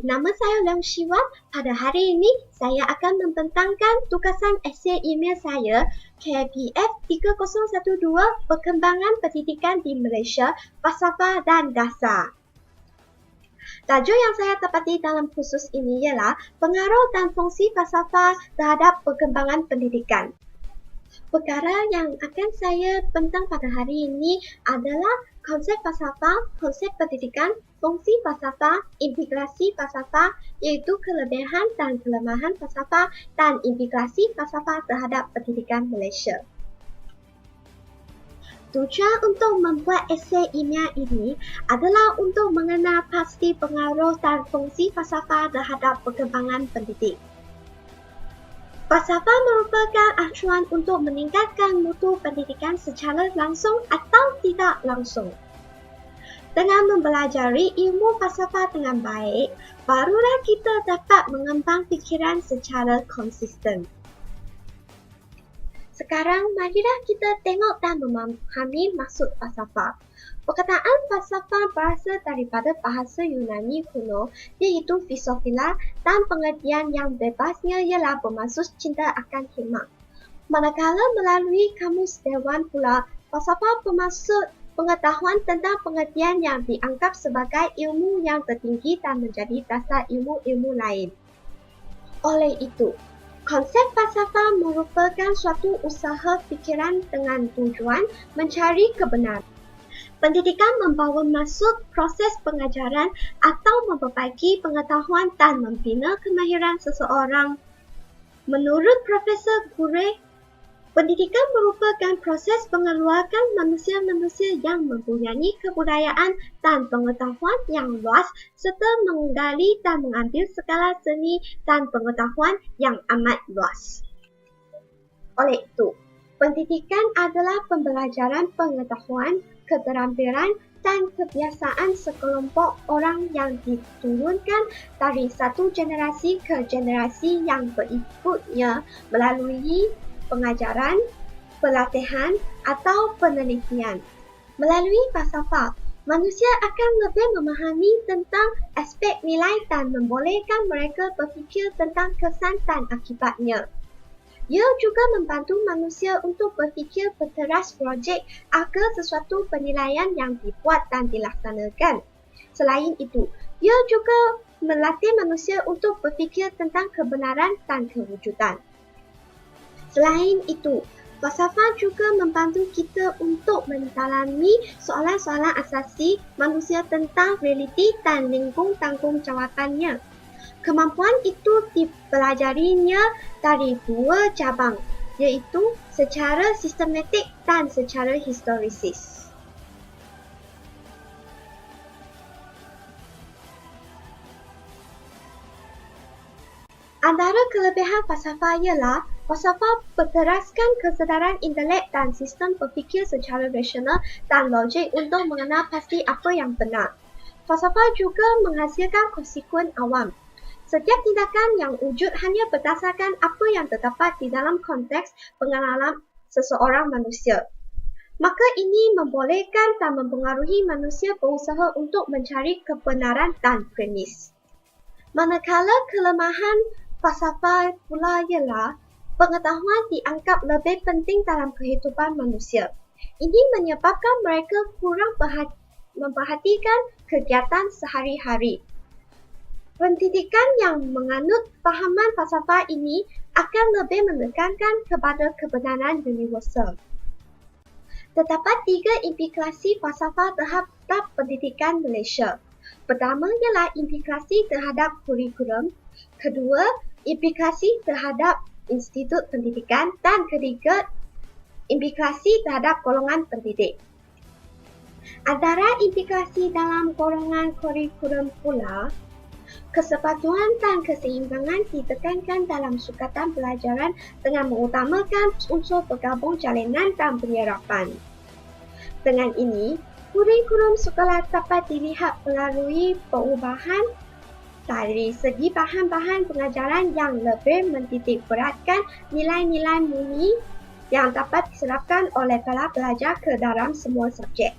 nama saya Leong Shiwan. Pada hari ini, saya akan membentangkan tugasan esei email saya KPF 3012 Perkembangan Pendidikan di Malaysia, Falsafah dan Dasar. Tajuk yang saya tepati dalam kursus ini ialah pengaruh dan fungsi falsafah terhadap perkembangan pendidikan. Perkara yang akan saya bentang pada hari ini adalah konsep falsafah, konsep pendidikan, fungsi falsafah, implikasi falsafah, iaitu kelebihan dan kelemahan falsafah dan implikasi falsafah terhadap pendidikan Malaysia. Tujuan untuk membuat esei email ini adalah untuk mengenal pasti pengaruh dan fungsi falsafah terhadap perkembangan pendidik. Falsafah merupakan acuan untuk meningkatkan mutu pendidikan secara langsung atau tidak langsung. Dengan mempelajari ilmu falsafah dengan baik, barulah kita dapat mengembang fikiran secara konsisten. Sekarang, marilah kita tengok dan memahami maksud falsafah. Perkataan falsafah berasal daripada bahasa Yunani kuno, iaitu filosofia, dan pengertian yang bebasnya ialah bermaksud cinta akan hikmah. Manakala melalui kamus dewan pula, falsafah bermaksud pengetahuan tentang pengertian yang dianggap sebagai ilmu yang tertinggi dan menjadi dasar ilmu-ilmu lain. Oleh itu, konsep falsafah merupakan suatu usaha fikiran dengan tujuan mencari kebenaran. Pendidikan membawa maksud proses pengajaran atau memperbaiki pengetahuan dan membina kemahiran seseorang. Menurut Profesor Gurey, pendidikan merupakan proses pengeluarkan manusia-manusia yang mempunyai kebudayaan dan pengetahuan yang luas serta menggali dan mengambil segala seni dan pengetahuan yang amat luas. Oleh itu, pendidikan adalah pembelajaran pengetahuan, keterampilan dan kebiasaan sekelompok orang yang diturunkan dari satu generasi ke generasi yang berikutnya melalui pengajaran, pelatihan atau penelitian. Melalui falsafah, manusia akan lebih memahami tentang aspek nilai dan membolehkan mereka berfikir tentang kesan dan akibatnya. Ia juga membantu manusia untuk berfikir berteras projek agar sesuatu penilaian yang dibuat dan dilaksanakan. Selain itu, ia juga melatih manusia untuk berfikir tentang kebenaran dan kewujudan. Selain itu, falsafah juga membantu kita untuk mendalami soalan-soalan asasi manusia tentang realiti dan lingkung tanggungjawabnya. Kemampuan itu dipelajarinya dari dua cabang, iaitu secara sistematik dan secara historisis. Antara kelebihan falsafah ialah falsafah berteraskan kesedaran intelek dan sistem berfikir secara rasional dan logik untuk mengenal pasti apa yang benar. Falsafah juga menghasilkan konsekuen awam. Setiap tindakan yang wujud hanya berdasarkan apa yang terdapat di dalam konteks pengalaman seseorang manusia. Maka ini membolehkan dan mempengaruhi manusia berusaha untuk mencari kebenaran dan premis. Manakala kelemahan falsafah pula ialah pengetahuan dianggap lebih penting dalam kehidupan manusia. Ini menyebabkan mereka kurang memperhatikan kegiatan sehari-hari. Pendidikan yang menganut fahaman falsafah ini akan lebih menekankan kepada kebenaran universal. Terdapat 3 implikasi falsafah terhadap pendidikan Malaysia. Pertama ialah implikasi terhadap kurikulum, kedua implikasi terhadap institut pendidikan dan ketiga implikasi terhadap golongan pendidik. Antara implikasi dalam golongan kurikulum pula, kesepatuan dan keseimbangan ditekankan dalam sukatan pelajaran dengan mengutamakan unsur bergabung jalinan dan penyerapan. Dengan ini, kurikulum sekolah dapat dilihat melalui perubahan dari segi bahan-bahan pengajaran yang lebih mentitik beratkan nilai-nilai murni yang dapat diserapkan oleh para pelajar ke dalam semua subjek.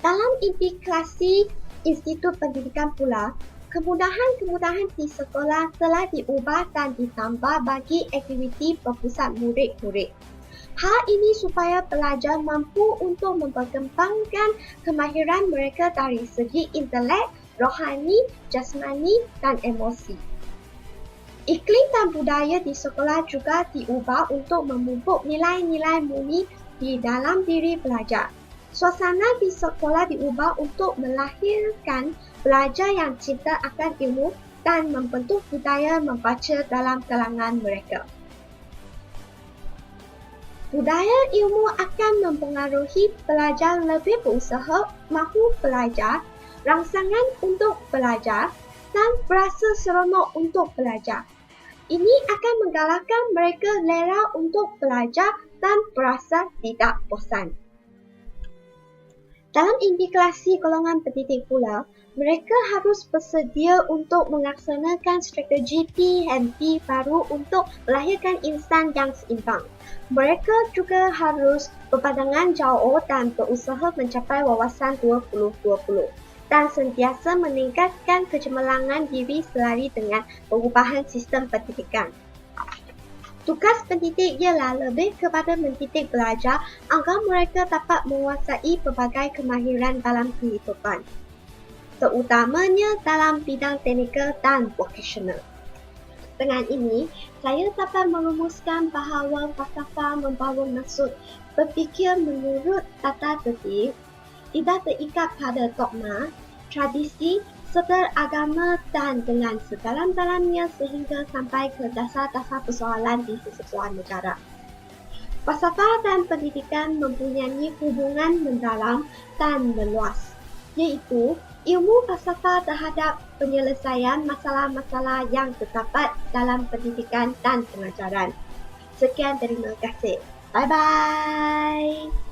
Dalam implikasi institut pendidikan pula, kemudahan-kemudahan di sekolah telah diubah dan ditambah bagi aktiviti berpusat murid-murid. Hal ini supaya pelajar mampu untuk memperkembangkan kemahiran mereka dari segi intelek, rohani, jasmani dan emosi. Iklim dan budaya di sekolah juga diubah untuk memupuk nilai-nilai murni di dalam diri pelajar. Suasana di sekolah diubah untuk melahirkan pelajar yang cinta akan ilmu dan membentuk budaya membaca dalam kalangan mereka. Budaya ilmu akan mempengaruhi pelajar lebih berusaha, mahu belajar, rangsangan untuk belajar, dan berasa seronok untuk belajar. Ini akan menggalakkan mereka lera untuk belajar dan berasa tidak bosan. Dalam integrasi golongan pendidik pula, mereka harus bersedia untuk melaksanakan strategi P&P baru untuk melahirkan insan yang seimbang. Mereka juga harus berpandangan jauh dan berusaha mencapai wawasan 2020 dan sentiasa meningkatkan kecemerlangan diri selari dengan perubahan sistem pendidikan. Tugas pendidik ialah lebih kepada mendidik pelajar agar mereka dapat menguasai pelbagai kemahiran dalam kehidupan, terutamanya dalam bidang teknikal dan vocational. Dengan ini, saya dapat merumuskan bahawa falsafah membawa maksud berfikir menurut tata tertib, tidak terikat pada dogma, tradisi, serta agama dan dengan sedalam-dalamnya sehingga sampai ke dasar-dasar persoalan di sesebuah negara. Falsafah dan pendidikan mempunyai hubungan mendalam dan meluas, iaitu ilmu falsafah terhadap penyelesaian masalah-masalah yang terdapat dalam pendidikan dan pengajaran. Sekian, terima kasih. Bye-bye.